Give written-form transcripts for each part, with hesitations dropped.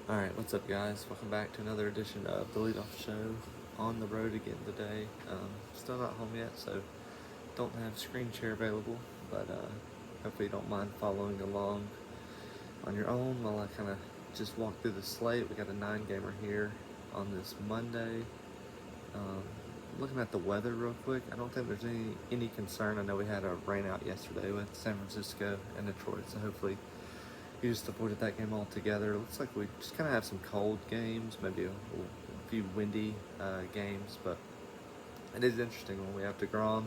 Alright, what's up guys? Welcome back to another edition of the Leadoff Show. On the road again today. Still not home yet, so don't have screen share available, but hopefully you don't mind following along on your own while I kind of just walk through the slate. We got a 9-gamer here on this Monday. Um, Looking at the weather real quick, I don't think there's any concern. I know we had a rain out yesterday with San Francisco and Detroit, so hopefully you just avoided that game altogether. It looks like we just kind of have some cold games, maybe a few windy games, but it is interesting when we have DeGrom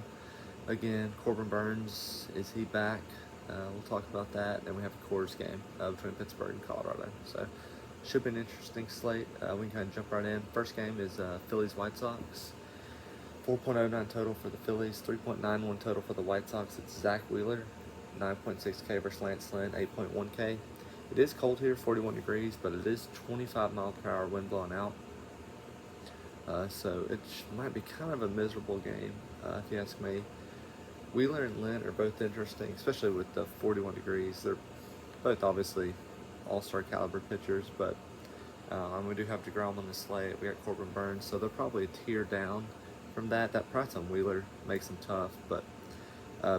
again. Corbin Burns, is he back? We'll talk about that. Then we have a Coors game between Pittsburgh and Colorado. So should be an interesting slate. We can kind of jump right in. First game is Phillies White Sox. 4.09 total for the Phillies, 3.91 total for the White Sox. It's Zach Wheeler, 9.6K versus Lance Lynn, 8.1K. It is cold here, 41 degrees, but it is 25 mile per hour wind blowing out. So it might be kind of a miserable game, if you ask me. Wheeler and Lynn are both interesting, especially with the 41 degrees. They're both obviously all-star caliber pitchers, but we do have DeGrom on the slate. We got Corbin Burns, so they're probably a tier down from that. That price on Wheeler makes him tough, but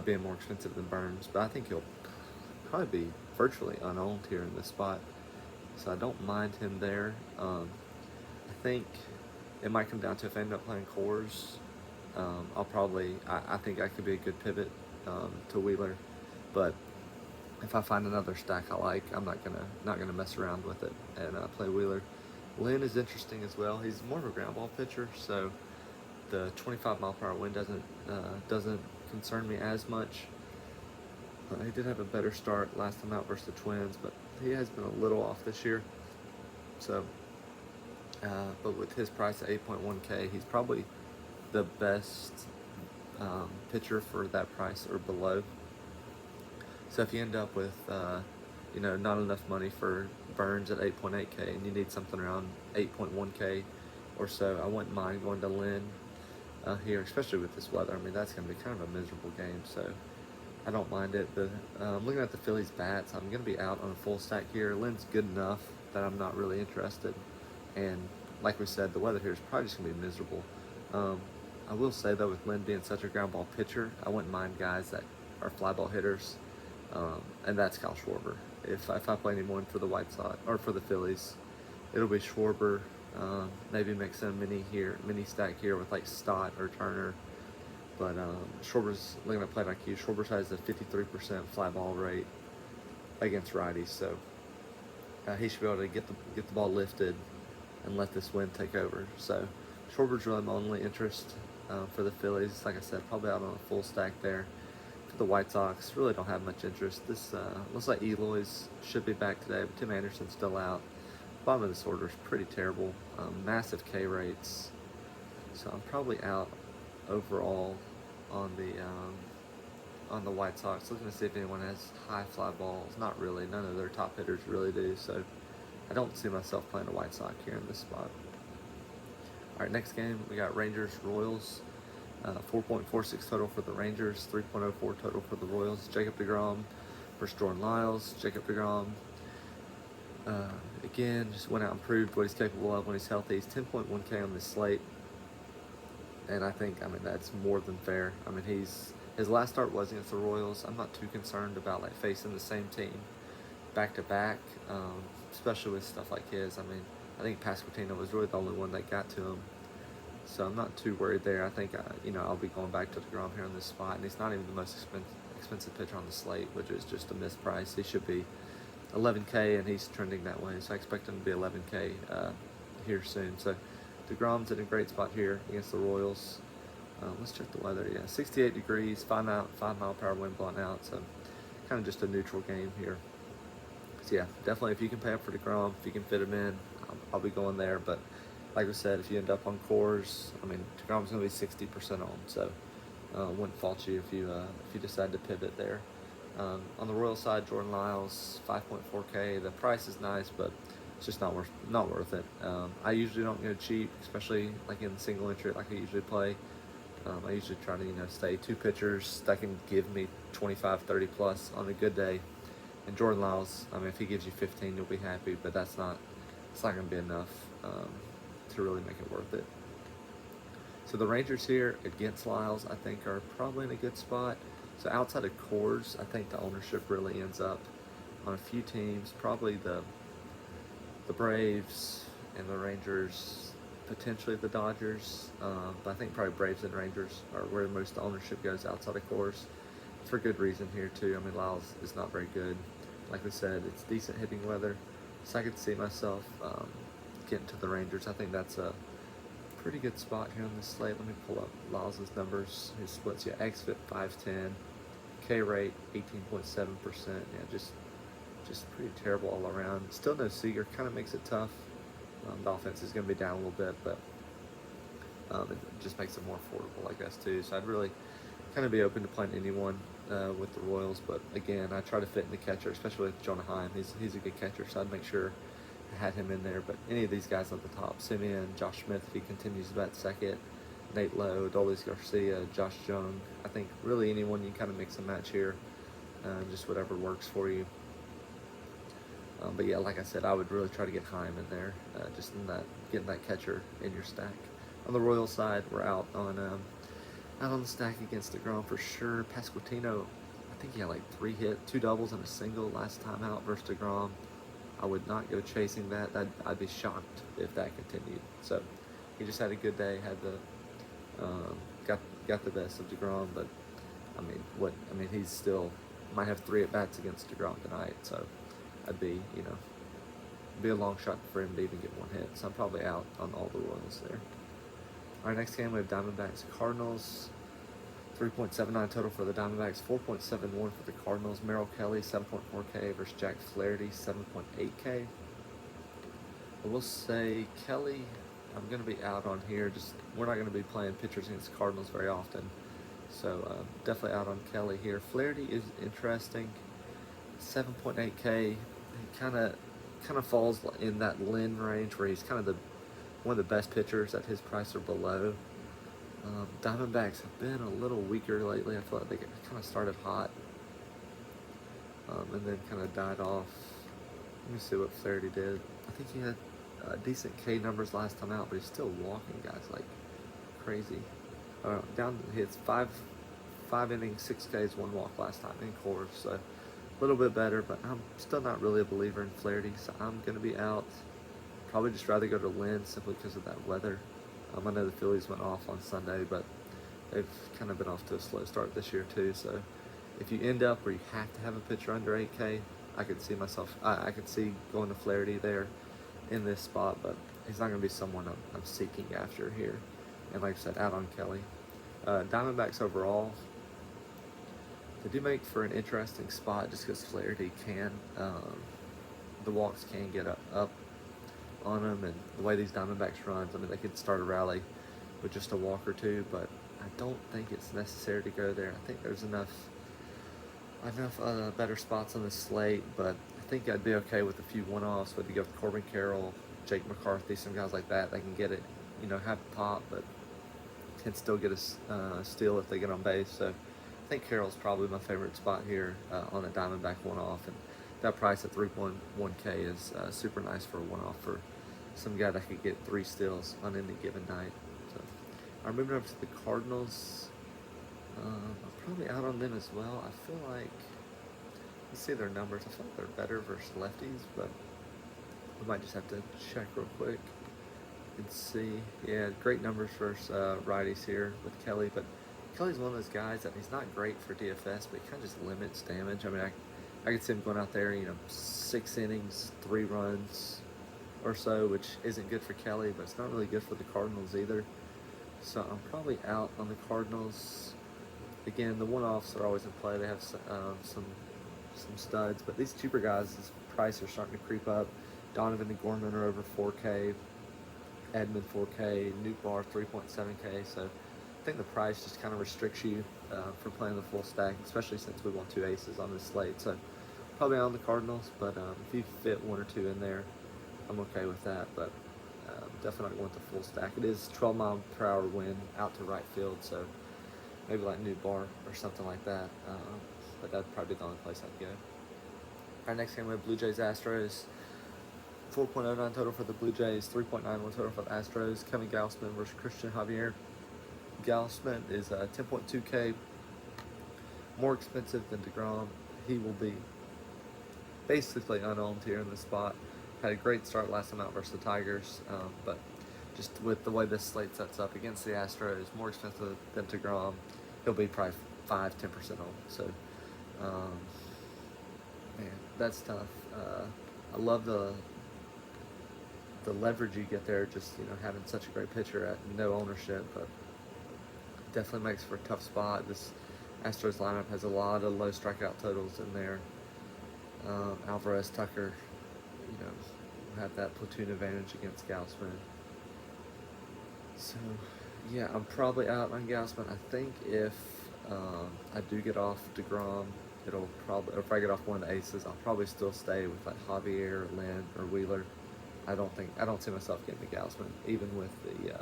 being more expensive than Burns. But I think he'll probably be virtually unowned here in this spot, so I don't mind him there. I think it might come down to if I end up playing Coors, I think I could be a good pivot to Wheeler, but if I find another stack I like, I'm not gonna mess around with it and play Wheeler. Lynn is interesting as well. He's more of a ground ball pitcher, so the 25 mile per hour wind doesn't concern me as much. He did have a better start last time out versus the Twins, but he has been a little off this year. So, but with his price at 8.1K, he's probably the best pitcher for that price or below. So if you end up with, not enough money for Burns at 8.8K and you need something around 8.1K or so, I wouldn't mind going to Lynn here, especially with this weather. I mean, that's going to be kind of a miserable game, so I don't mind it. Looking at the Phillies bats, I'm going to be out on a full stack here. Lynn's good enough that I'm not really interested. And like we said, the weather here is probably just going to be miserable. I will say, though, with Lynn being such a ground ball pitcher, I wouldn't mind guys that are fly ball hitters, and that's Kyle Schwarber. If I play anyone for the White Sox or for the Phillies, it'll be Schwarber. Maybe mix in a mini stack here with like Stott or Turner. But Schwarber's, looking at plate IQ, Schwarber has a 53% fly ball rate against righties, so he should be able to get the ball lifted and let this wind take over. So Schwarber's really my only interest for the Phillies. Like I said, probably out on a full stack there. For the White Sox, really don't have much interest. This looks like Eloy's should be back today, but Tim Anderson's still out. Bottom of this order is pretty terrible. Massive K rates. So I'm probably out overall on the White Sox. Looking to see if anyone has high fly balls. Not really. None of their top hitters really do. So I don't see myself playing a White Sox here in this spot. All right, next game we got Rangers Royals. 4.46 total for the Rangers, 3.04 total for the Royals. Jacob DeGrom versus Jordan Lyles. Jacob DeGrom, again, just went out and proved what he's capable of when he's healthy. He's 10.1K on this slate, and I think, that's more than fair. His last start was against the Royals. I'm not too concerned about like facing the same team back to back, especially with stuff like his. I think Pasquantino was really the only one that got to him. So I'm not too worried there. I think, I'll be going back to DeGrom here on this spot. And he's not even the most expensive pitcher on the slate, which is just a misprice. He should be 11K, and he's trending that way. So I expect him to be 11K here soon. So DeGrom's in a great spot here against the Royals. Let's check the weather. Yeah, 68 degrees, 5 mile per hour wind blowing out. So kind of just a neutral game here. So yeah, definitely if you can pay up for DeGrom, if you can fit him in, I'll be going there. But like I said, if you end up on Coors, DeGrom's going to be 60% on, so wouldn't fault you if you decide to pivot there. On the Royal side, Jordan Lyles, 5.4K. The price is nice, but it's just not worth it. I usually don't go cheap, especially like in single entry like I usually play. I usually try to stay two pitchers that can give me 25, 30 plus on a good day. And Jordan Lyles, if he gives you 15, you'll be happy, but that's not it's not going to be enough to really make it worth it. So the Rangers here against Lyles, I think, are probably in a good spot. So outside of Coors, I think the ownership really ends up on a few teams, probably the Braves and the Rangers, potentially the Dodgers, but I think probably Braves and Rangers are where most of the ownership goes outside of Coors. For good reason here too. I mean, Lyles is not very good. Like we said, it's decent hitting weather, so I could see myself getting to the Rangers. I think that's a pretty good spot here on this slate. Let me pull up Lyles' numbers. His splits, yeah, xFIP 510, K rate 18.7%. Yeah, just pretty terrible all around. Still no Seager, kind of makes it tough. The offense is going to be down a little bit, but it just makes it more affordable, I guess, too. So I'd really kind of be open to playing anyone with the Royals, but again, I try to fit in the catcher, especially with Jonah Heim. He's a good catcher, so I'd make sure I had him in there. But any of these guys at the top, Simeon, Josh Smith, if he continues to bat second, Nate Lowe, Dolis Garcia, Josh Jung, I think really anyone you kind of mix and match here, just whatever works for you. But yeah, like I said, I would really try to get Heim in there, just in that getting that catcher in your stack. On the Royal side, we're out on the stack against DeGrom for sure. Pasquantino, I think he had like 3 hits, 2 doubles and a single last time out versus DeGrom. I would not go chasing that. I'd be shocked if that continued. So he just had a good day. Had the got the best of DeGrom, but I mean he's still might have 3 at bats against DeGrom tonight. So I'd be be a long shot for him to even get 1 hit. So I'm probably out on all the Royals there. Our next game, we have Diamondbacks Cardinals. 3.79 total for the Diamondbacks, 4.71 for the Cardinals. Merrill Kelly, 7.4K versus Jack Flaherty, 7.8K. I will say Kelly, I'm going to be out on here. We're not going to be playing pitchers against Cardinals very often. So definitely out on Kelly here. Flaherty is interesting. 7.8K. He kind of falls in that Lynn range where he's kind of one of the best pitchers at his price or below. Diamondbacks have been a little weaker lately. I feel like they kind of started hot and then kind of died off. Let me see what Flaherty did. I think he had decent K numbers last time out, but he's still walking guys like crazy. He hits 5 innings, 6 Ks, 1 walk last time in Coors, so a little bit better, but I'm still not really a believer in Flaherty, so I'm going to be out. Probably just rather go to Lynn simply because of that weather. I know the Phillies went off on Sunday, but they've kind of been off to a slow start this year too. So if you end up where you have to have a pitcher under 8K, I could see going to Flaherty there in this spot, but he's not going to be someone I'm seeking after here. And like I said, out on Kelly. Diamondbacks overall, they do make for an interesting spot just because Flaherty can. The walks can get up on them, and the way these Diamondbacks runs, I mean, they could start a rally with just a walk or 2, but I don't think it's necessary to go there. I think there's enough better spots on the slate, but I think I'd be okay with a few one-offs, whether you go with Corbin Carroll, Jake McCarthy, some guys like that. They can get it, have a pop, but can still get a steal if they get on base. So I think Carroll's probably my favorite spot here on a Diamondback one-off, and that price at 3.1K is super nice for a one-off for some guy that could get 3 steals on any given night. So I'm moving over to the Cardinals. I'm probably out on them as well. I feel like, let's see their numbers. I feel like they're better versus lefties, but we might just have to check real quick and see. Yeah, great numbers versus righties here with Kelly, but Kelly's one of those guys that he's not great for DFS, but he kind of just limits damage. I mean, I could see him going out there, 6 innings, 3 runs or so, which isn't good for Kelly, but it's not really good for the Cardinals either. So I'm probably out on the Cardinals. Again, the one-offs are always in play. They have some studs, but these cheaper guys, this price are starting to creep up. Donovan and Gorman are over 4K. Edmund 4K. Newbar 3.7K. So I think the price just kind of restricts you from playing the full stack, especially since we want 2 aces on this slate. So probably on the Cardinals, but if you fit 1 or 2 in there, I'm okay with that. But definitely not going with the full stack. It is 12-mile-per-hour wind out to right field, so maybe like New Bar or something like that. But that'd probably be the only place I'd go. Our next game we have Blue Jays Astros. 4.09 total for the Blue Jays, 3.91 total for the Astros. Kevin Gausman versus Christian Javier. Gausman is 10.2K more expensive than DeGrom. He will be basically unowned here in this spot. Had a great start last time out versus the Tigers, but just with the way this slate sets up against the Astros, more expensive than DeGrom. He'll be probably 5-10% owned. So, man, that's tough. I love the leverage you get there, just having such a great pitcher at no ownership, but definitely makes for a tough spot. This Astros lineup has a lot of low strikeout totals in there. Alvarez, Tucker, have that platoon advantage against Gausman. So, yeah, I'm probably out on Gausman. I think if I do get off DeGrom, if I get off one of the aces, I'll probably still stay with like Javier, Lynn, or Wheeler. I don't see myself getting to Gausman, even with the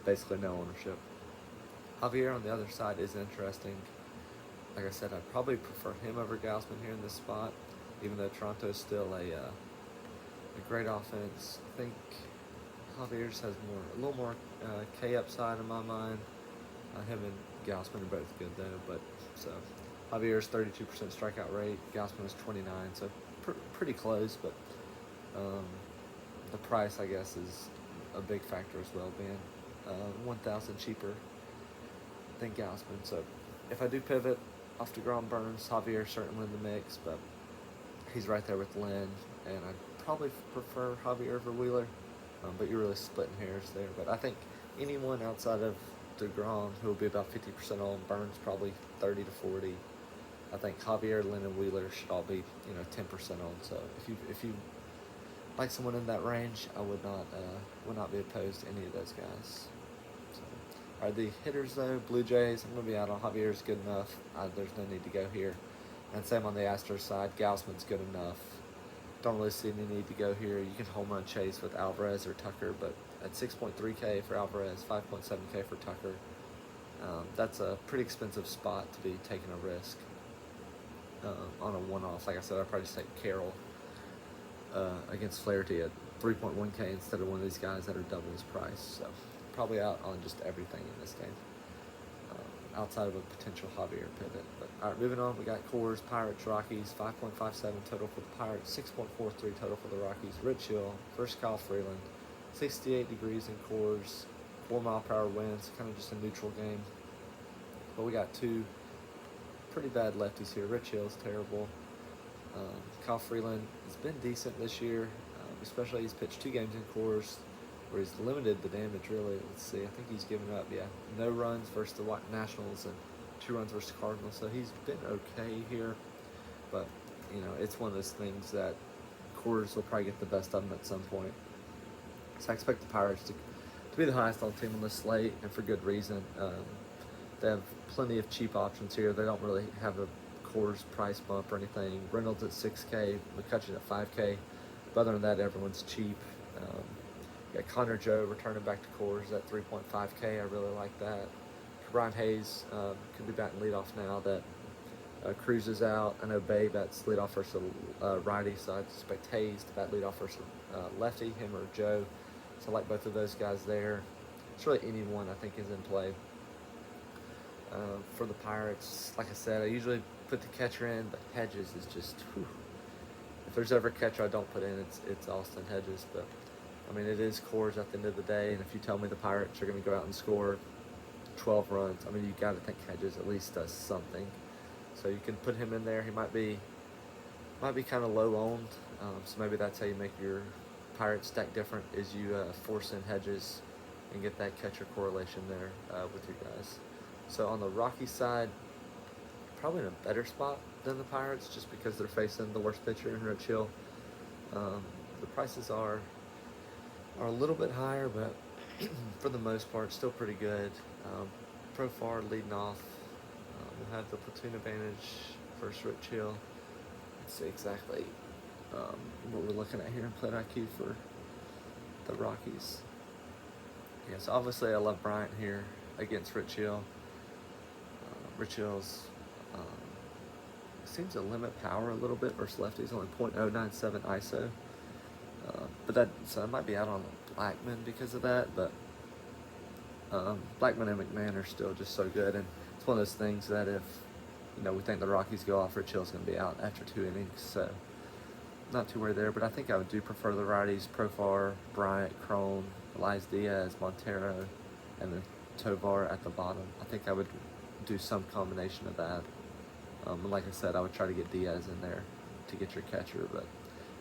basically no ownership. Javier on the other side is interesting. Like I said, I'd probably prefer him over Gausman here in this spot, even though Toronto is still a great offense. I think Javier's has a little more K upside in my mind. Him and Gausman are both good though, but so Javier's 32% strikeout rate, Gausman is 29, so pretty close, but the price, I guess, is a big factor as well, being $1,000 cheaper than Gausman. So if I do pivot off DeGrom, Burns, Javier certainly in the mix, but he's right there with Lynn, and I'd probably prefer Javier over Wheeler, but you're really splitting hairs there. But I think anyone outside of DeGrom who will be about 50% on, Burns probably 30 to 40. I think Javier, Lynn, and Wheeler should all be 10% on. So if you like someone in that range, I would not be opposed to any of those guys. So, all right, the hitters though, Blue Jays, I'm gonna be out on Javier's good enough. There's no need to go here. And same on the Astros side, Gausman's good enough. Don't really see any need to go here. You can home run chase with Alvarez or Tucker, but at 6.3K for Alvarez, 5.7K for Tucker, that's a pretty expensive spot to be taking a risk on a one-off. Like I said, I'd probably just take Carroll against Flaherty at 3.1K instead of one of these guys that are double his price. So probably out on just everything in this game, outside of a potential Javier pivot. But all right, moving on, we got Coors, Pirates, Rockies, 5.57 total for the Pirates, 6.43 total for the Rockies. Rich Hill versus Kyle Freeland, 68 degrees in Coors, 4-mile-per-hour winds, kind of just a neutral game. But we got two pretty bad lefties here. Rich Hill's terrible. Kyle Freeland has been decent this year, especially he's pitched 2 games in Coors where he's limited the damage, really. Let's see, I think he's given up, no runs versus the Nationals and 2 runs versus the Cardinals, so he's been okay here. But, it's one of those things that Coors will probably get the best of him at some point. So I expect the Pirates to be the highest on team on this slate, and for good reason. They have plenty of cheap options here. They don't really have a Coors price bump or anything. Reynolds at 6K, McCutcheon at 5K. But other than that, everyone's cheap. Got Connor Joe returning back to Coors at 3.5K. I really like that. Brian Hayes could be batting leadoff now that Cruz is out. I know Babe bats leadoff versus righty, so I expect Hayes to bat leadoff versus lefty, him or Joe. So I like both of those guys there. It's really anyone I think is in play. For the Pirates, like I said, I usually put the catcher in, but Hedges is just, whew. If there's ever a catcher I don't put in, it's Austin Hedges. But I mean, it is Coors at the end of the day, and if you tell me the Pirates are going to go out and score 12 runs, I mean, you got to think Hedges at least does something. So you can put him in there. He might be kind of low owned, so maybe that's how you make your Pirates stack different, is you force in Hedges and get that catcher correlation there with your guys. So on the Rocky side, probably in a better spot than the Pirates, just because they're facing the worst pitcher in Rich Hill. The prices are a little bit higher, but for the most part, still pretty good. Profar leading off. We'll have the platoon advantage versus Rich Hill. Let's see exactly what we're looking at here in Plate IQ for the Rockies. Yes, obviously I love Bryant here against Rich Hill. Rich Hill's seems to limit power a little bit versus lefties, only .097 ISO. But So I might be out on Blackman because of that, but Blackman and McMahon are still just so good, and it's one of those things that if we think the Rockies go off, Rich Hill's going to be out after 2 innings, so not too worried there. But I think I do prefer the righties: Profar, Bryant, Crone, Elias Diaz, Montero, and then Tovar at the bottom. I think I would do some combination of that. And like I said, I would try to get Diaz in there to get your catcher, but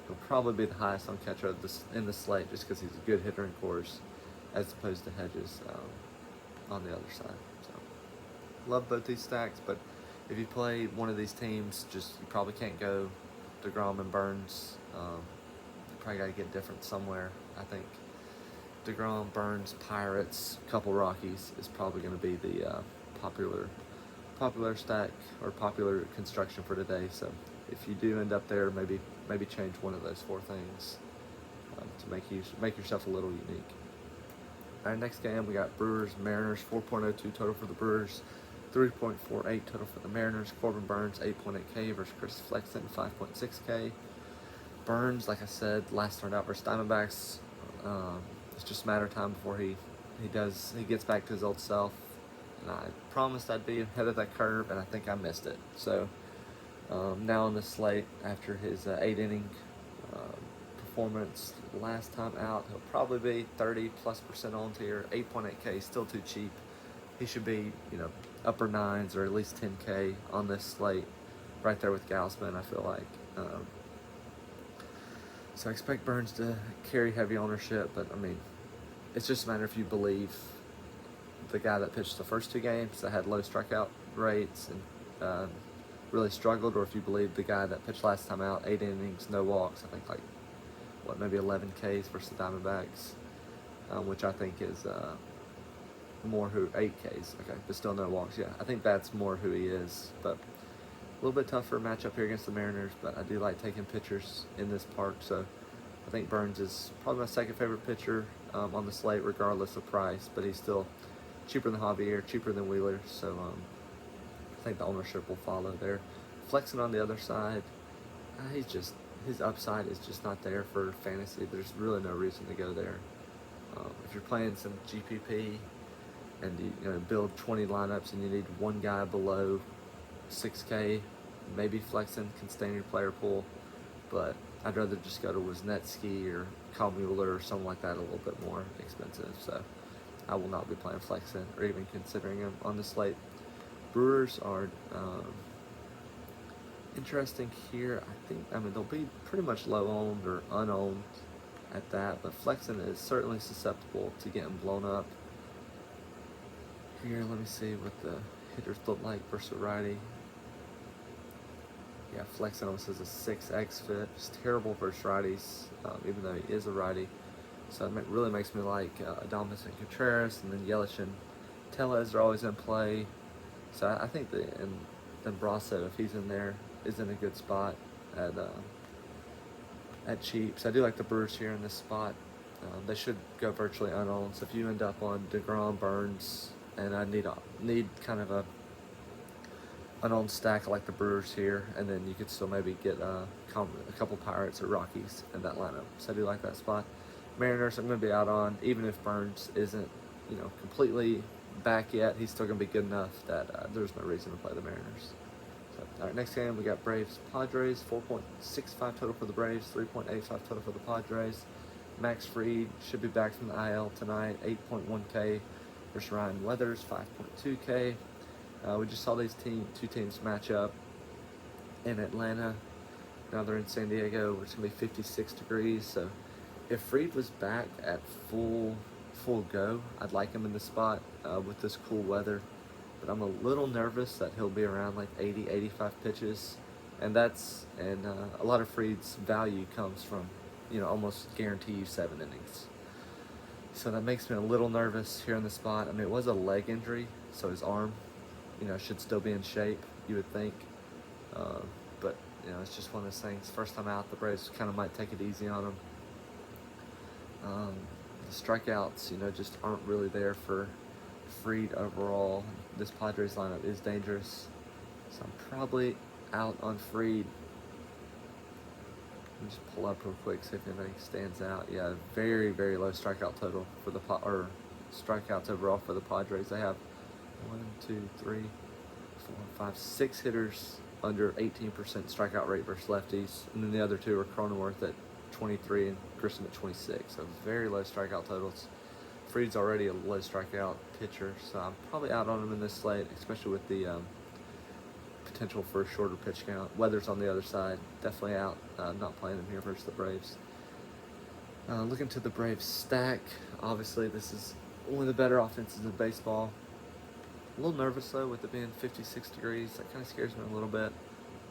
he'll probably be the highest on catcher in the slate just because he's a good hitter in course, as opposed to Hedges on the other side. So love both these stacks, but if you play one of these teams, you probably can't go DeGrom and Burns. You probably got to get different somewhere. I think DeGrom, Burns, Pirates, couple Rockies is probably going to be the popular stack or popular construction for today. So if you do end up there, maybe change one of those 4 things to make yourself a little unique. All right, next game we got Brewers Mariners. 4.02 total for the Brewers, 3.48 total for the Mariners. Corbin Burns 8.8K versus Chris Flexen 5.6K. Burns, like I said, last start out versus Diamondbacks. It's just a matter of time before he gets back to his old self. And I promised I'd be ahead of that curve, and I think I missed it. So now on the slate, after his 8-inning performance last time out, he'll probably be 30+% on tier. 8.8K, still too cheap. He should be, upper 9s or at least 10K on this slate, right there with Gausman, I feel like. So I expect Burns to carry heavy ownership, but I mean, it's just a matter if you believe the guy that pitched the first 2 games that had low strikeout rates and really struggled, or if you believe the guy that pitched last time out, 8 innings, no walks, I think maybe 11 Ks versus the Diamondbacks, which I think is more 8 Ks, okay, but still no walks. Yeah, I think that's more who he is, but a little bit tougher matchup here against the Mariners, but I do like taking pitchers in this park, so I think Burns is probably my second favorite pitcher on the slate, regardless of price, but he's still cheaper than Javier, cheaper than Wheeler, so I think the ownership will follow there. Flexing on the other side, his upside is just not there for fantasy. There's really no reason to go there. If you're playing some GPP and you build 20 lineups and you need one guy below 6K, maybe Flexing can stay in your player pool, but I'd rather just go to Wisniewski or Kyle Mueller or something like that, a little bit more expensive. So I will not be playing Flexing or even considering him on the slate. Brewers are interesting here. They'll be pretty much low owned or unowned at that, but Flexing is certainly susceptible to getting blown up. Here, let me see what the hitters look like versus righty. Yeah, Flexing almost has a 6X fit. It's terrible versus righties, even though he is a righty. So it really makes me like Adames and Contreras, and then Yelich and Tellez are always in play. So I think and then Brasso, if he's in there, is in a good spot at cheap. So I do like the Brewers here in this spot. They should go virtually unowned. So if you end up on DeGrom, Burns, and I need kind of a unowned stack like the Brewers here, and then you could still maybe get a couple Pirates or Rockies in that lineup. So I do like that spot. Mariners, I'm going to be out on, even if Burns isn't, completely back yet, he's still going to be good enough that there's no reason to play the Mariners. So, all right, next game we got Braves Padres. 4.65 total for the Braves, 3.85 total for the Padres. Max Fried should be back from the IL tonight, 8.1K versus Ryan Weathers, 5.2K. We just saw these two teams match up in Atlanta. Now they're in San Diego, where it's going to be 56 degrees. So if Fried was back at full go, I'd like him in the spot with this cool weather. But I'm a little nervous that he'll be around like 80, 85 pitches. And a lot of Fried's value comes from, almost guarantee you 7 innings. So that makes me a little nervous here in the spot. It was a leg injury, so his arm, should still be in shape, you would think. But, it's just one of those things. First time out, the Braves kind of might take it easy on him. The strikeouts, just aren't really there for Fried overall. This Padres lineup is dangerous. So I'm probably out on Fried. just pull up real quick, see if anything stands out. Yeah, very, very low strikeout total for the or strikeouts overall for the Padres. They have 6 hitters under 18% strikeout rate versus lefties, and then the other two are Cronenworth at 23 and Grissom at 26. So very low strikeout totals. Fried's already a low strikeout pitcher, so I'm probably out on him in this slate, especially with the potential for a shorter pitch count. Weather's on the other side, definitely out. Not playing him here versus the Braves. Looking to the Braves stack, obviously this is one of the better offenses in baseball. A little nervous though with it being 56 degrees. That kind of scares me a little bit.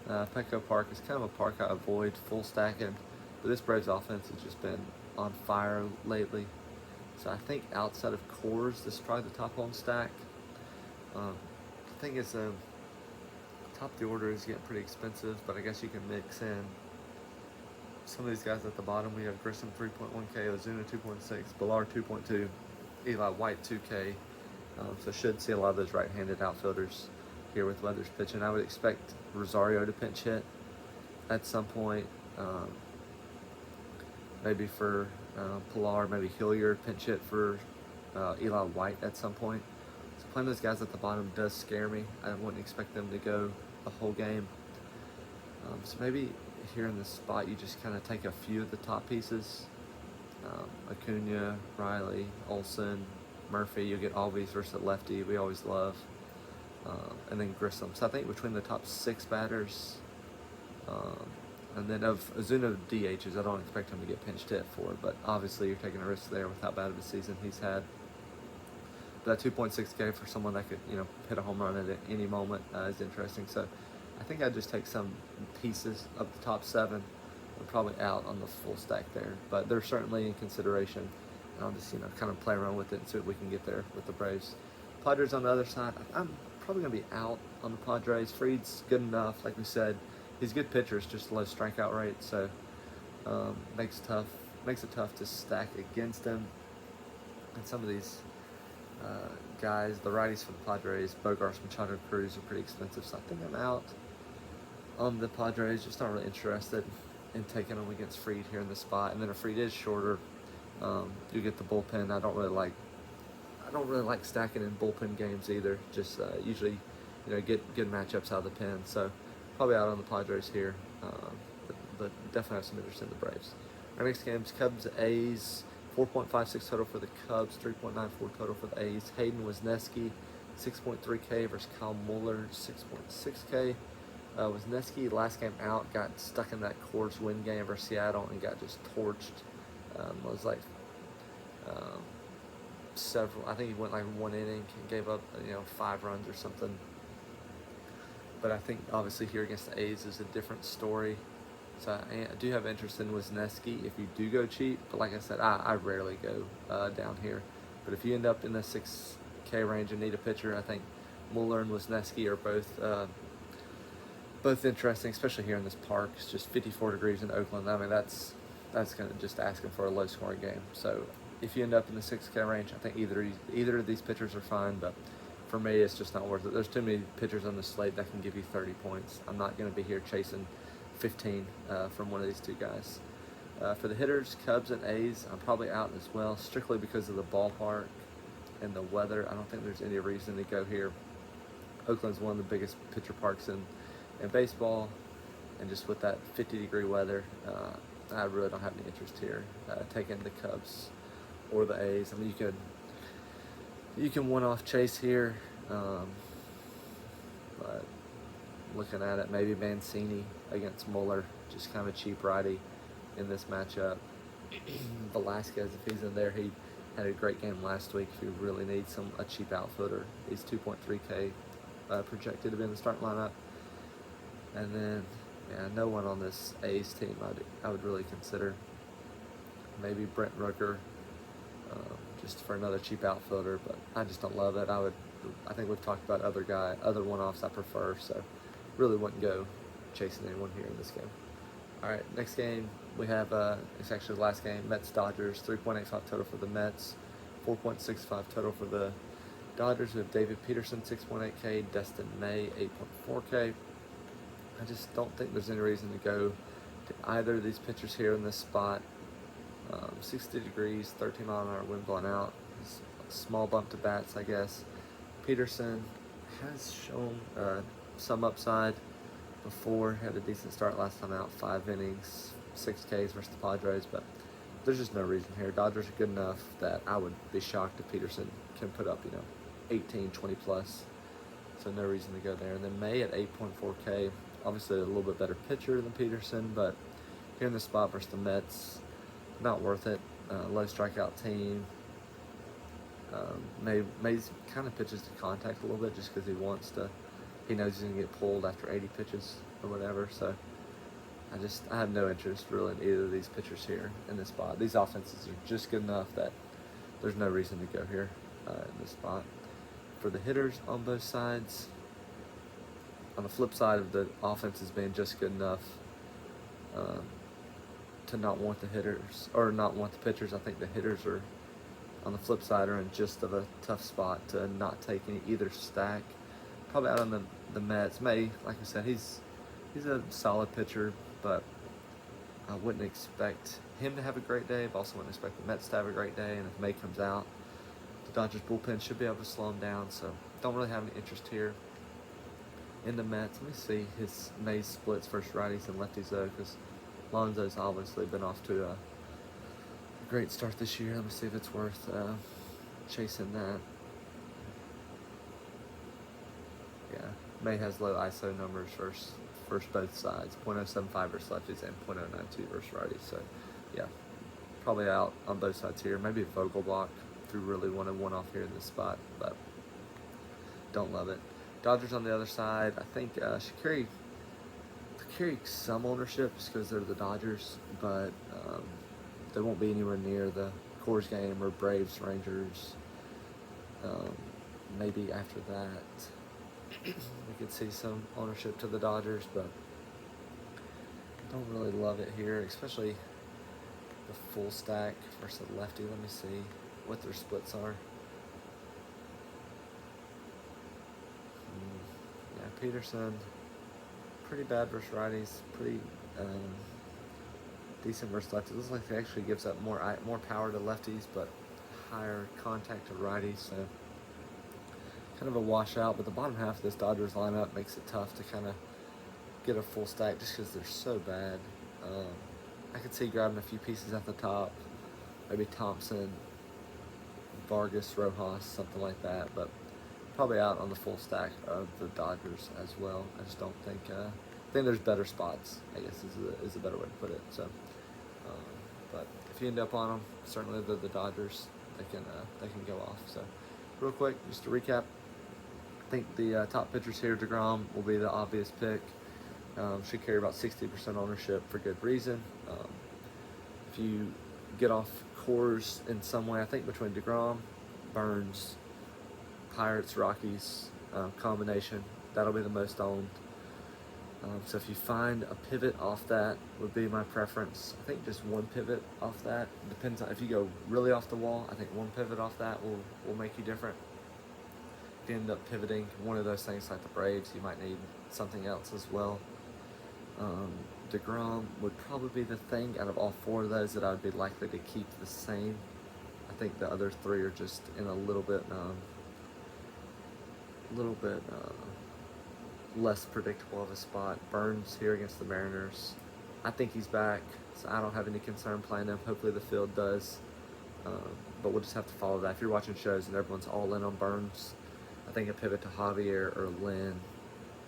Petco Park is kind of a park I avoid full stacking, but this Braves offense has just been on fire lately. So I think outside of Coors, this is probably the top home stack. The thing is, top of the order is getting pretty expensive, but I guess you can mix in some of these guys at the bottom. We have Grissom 3.1K, Ozuna 2.6, Bilar 2.2, Eli White 2K. So should see a lot of those right-handed outfielders here with Weathers pitching. I would expect Rosario to pinch hit at some point. Maybe for Pilar, maybe Hilliard pinch hit for Eli White at some point. So playing those guys at the bottom does scare me. I wouldn't expect them to go the whole game. So maybe here in this spot, you just kind of take a few of the top pieces. Acuna, Riley, Olsen, Murphy. You'll get Albies versus a lefty, we always love. And then Grissom. So I think between the top 6 batters, and then of Ozuna DHs, I don't expect him to get pinched hit for, but obviously you're taking a risk there with how bad of a season he's had. But that 2.6K for someone that could, hit a home run at any moment is interesting. So I think I'd just take some pieces of the top 7. I'm probably out on the full stack there, but they're certainly in consideration. And I'll just, kind of play around with it and see what we can get there with the Braves. Padres on the other side, I'm probably going to be out on the Padres. Fried's good enough, like we said. He's a good pitcher, it's just low strikeout rate, so makes it tough to stack against him. And some of these guys, the righties for the Padres, Bogarts, Machado, Cruz, are pretty expensive, so I think I'm out on the Padres. Just not really interested in taking them against Fried here in this spot. And then if Fried is shorter, you get the bullpen. I don't really like stacking in bullpen games either. Just usually, get good matchups out of the pen. So probably out on the Padres here, but definitely have some interest in the Braves. Our next game is Cubs A's. 4.56 total for the Cubs, 3.94 total for the A's. Hayden Wesneski, 6.3K versus Kyle Muller, 6.6K. Wesneski, last game out, got stuck in that Coors win game versus Seattle and got just torched. Was like I think he went like 1 inning and gave up 5 runs or something. But I think obviously here against the A's is a different story. So I do have interest in Wesneski if you do go cheap. But like I said, I rarely go down here. But if you end up in the 6K range and need a pitcher, I think Muller and Wesneski are both interesting, especially here in this park. It's just 54 degrees in Oakland. I mean, that's going to just asking for a low-scoring game. So if you end up in the 6K range, I think either of these pitchers are fine. But for me, it's just not worth it. There's too many pitchers on the slate that can give you 30 points. I'm not going to be here chasing 15 from one of these two guys. For the hitters, Cubs and A's, I'm probably out as well, strictly because of the ballpark and the weather. I don't think there's any reason to go here. Oakland's one of the biggest pitcher parks in baseball, and just with that 50-degree weather, I really don't have any interest here taking the Cubs or the A's. I mean, you can one-off chase here, but looking at it, maybe Mancini against Muller, just kind of a cheap righty in this matchup. Velasquez, if he's in there, he had a great game last week. If you really need a cheap outfielder, he's 2.3K projected to be in the starting lineup. And then, no one on this A's team I would really consider. Maybe Brent Rooker, just for another cheap outfielder, but I just don't love it. I think we've talked about other one-offs I prefer, so really wouldn't go chasing anyone here in this game. All right, next game we have, it's actually the last game, Mets-Dodgers, 3.85 total for the Mets, 4.65 total for the Dodgers. We have David Peterson, 6.8K, Dustin May, 8.4K. I just don't think there's any reason to go either of these pitchers here in this spot. 60 degrees, 13-mile-an-hour wind blowing out. Small bump to bats, I guess. Peterson has shown some upside before. Had a decent start last time out, 5 innings, 6 Ks versus the Padres, but there's just no reason here. Dodgers are good enough that I would be shocked if Peterson can put up, 18, 20 plus. So no reason to go there. And then May at 8.4 K, obviously a little bit better pitcher than Peterson, but here in the spot versus the Mets, not worth it. Low strikeout team. Mays kind of pitches to contact a little bit just because he knows he's going to get pulled after 80 pitches or whatever. So I have no interest really in either of these pitchers here in this spot. These offenses are just good enough that there's no reason to go here in this spot. For the hitters on both sides, on the flip side of the offenses being just good enough to not want the hitters or not want the pitchers, I think the hitters are on the flip side are in just of a tough spot to not take either stack. Probably out on the Mets. May, like I said, he's a solid pitcher, but I wouldn't expect him to have a great day. I also wouldn't expect the Mets to have a great day. And if May comes out, the Dodgers bullpen should be able to slow him down. So don't really have any interest here in the Mets. Let me see his May splits versus righties and lefties though, because Lonzo's obviously been off to a great start this year. Let me see if it's worth chasing that. Yeah, May has low ISO numbers versus both sides, 0.075 versus lefties and 0.092 versus righties. So, yeah, probably out on both sides here. Maybe a Vogelbach if you really want to one-off here in this spot, but don't love it. Dodgers on the other side, I think should carry some ownership just because they're the Dodgers, but they won't be anywhere near the Coors game or Braves, Rangers. Maybe after that we could see some ownership to the Dodgers, but don't really love it here, especially the full stack versus the lefty. Let me see what their splits are. Yeah, Peterson, pretty bad versus righties, pretty decent versus lefties. Looks like he actually gives up more power to lefties, but higher contact to righties. So kind of a washout. But the bottom half of this Dodgers lineup makes it tough to kind of get a full stack just because they're so bad. I could see grabbing a few pieces at the top, maybe Thompson, Vargas, Rojas, something like that. But probably out on the full stack of the Dodgers as well. I just don't think. I think there's better spots, I guess is a better way to put it. So, but if you end up on them, certainly the Dodgers, they can go off. So, real quick, just to recap, I think the top pitchers here, DeGrom will be the obvious pick. Should carry about 60% ownership for good reason. If you get off Coors in some way, I think between DeGrom, Burns, Pirates, Rockies combination, that'll be the most owned. So if you find a pivot off that would be my preference. I think just one pivot off that. Depends on if you go really off the wall. I think one pivot off that will make you different. If you end up pivoting one of those things like the Braves, you might need something else as well. DeGrom would probably be the thing out of all four of those that I would be likely to keep the same. I think the other three are just in a little bit less predictable of a spot. Burns here against the Mariners. I think he's back, so I don't have any concern playing him. Hopefully the field does. But we'll just have to follow that. If you're watching shows and everyone's all in on Burns, I think a pivot to Javier or Lynn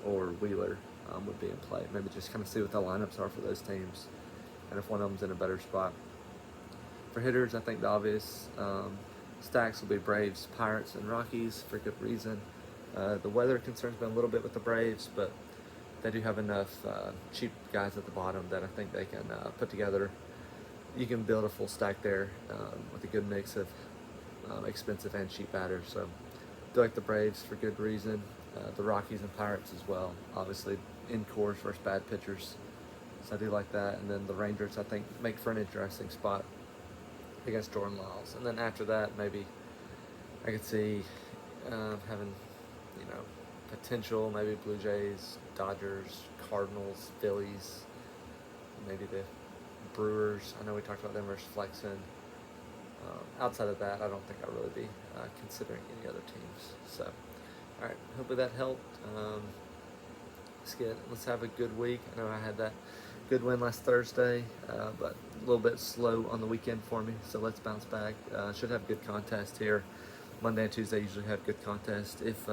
or Wheeler would be in play. Maybe just kind of see what the lineups are for those teams and if one of them's in a better spot. For hitters, I think the obvious stacks will be Braves, Pirates, and Rockies for good reason. The weather concerns been a little bit with the Braves, but they do have enough cheap guys at the bottom that I think they can put together. You can build a full stack there with a good mix of expensive and cheap batters. So I do like the Braves for good reason. The Rockies and Pirates as well. Obviously, in Coors versus bad pitchers. So I do like that. And then the Rangers, I think, make for an interesting spot against Jordan Lyles. And then after that, maybe I could see having, potential, maybe Blue Jays, Dodgers, Cardinals, Phillies, maybe the Brewers. I know we talked about them versus Flexen. Outside of that, I don't think I'll really be considering any other teams. So, all right, hopefully that helped. Let's have a good week. I know I had that good win last Thursday, but a little bit slow on the weekend for me. So let's bounce back. Should have a good contest here. Monday and Tuesday usually have good contests. If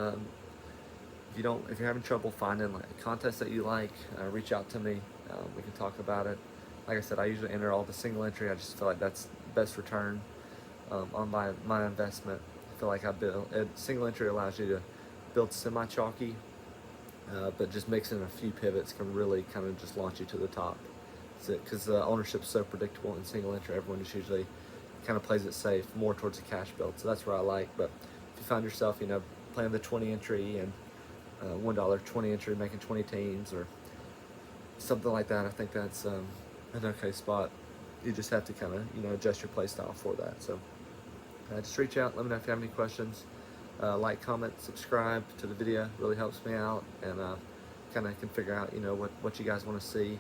you're having trouble finding like a contest that you like, reach out to me. We can talk about it. Like I said, I usually enter all the single entry. I just feel like that's the best return on my investment. I feel like single entry allows you to build semi-chalky, but just mixing a few pivots can really kind of just launch you to the top. Because the ownership's so predictable in single entry, everyone just usually kind of plays it safe, more towards a cash build. So that's where I like. But if you find yourself, playing the 20 entry and $1 20 entry, making 20 teams or something like that, I think that's an okay spot. You just have to kind of adjust your play style for that. So just reach out, let me know if you have any questions. Like, comment, subscribe to the video, really helps me out, and kind of can figure out what you guys want to see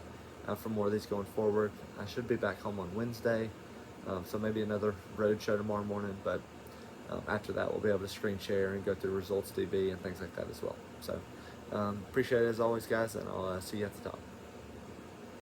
for more of these going forward. I should be back home on Wednesday, so maybe another road show tomorrow morning, but after that we'll be able to screen share and go through results DB and things like that as well. So appreciate it as always, guys, and I'll see you at the top.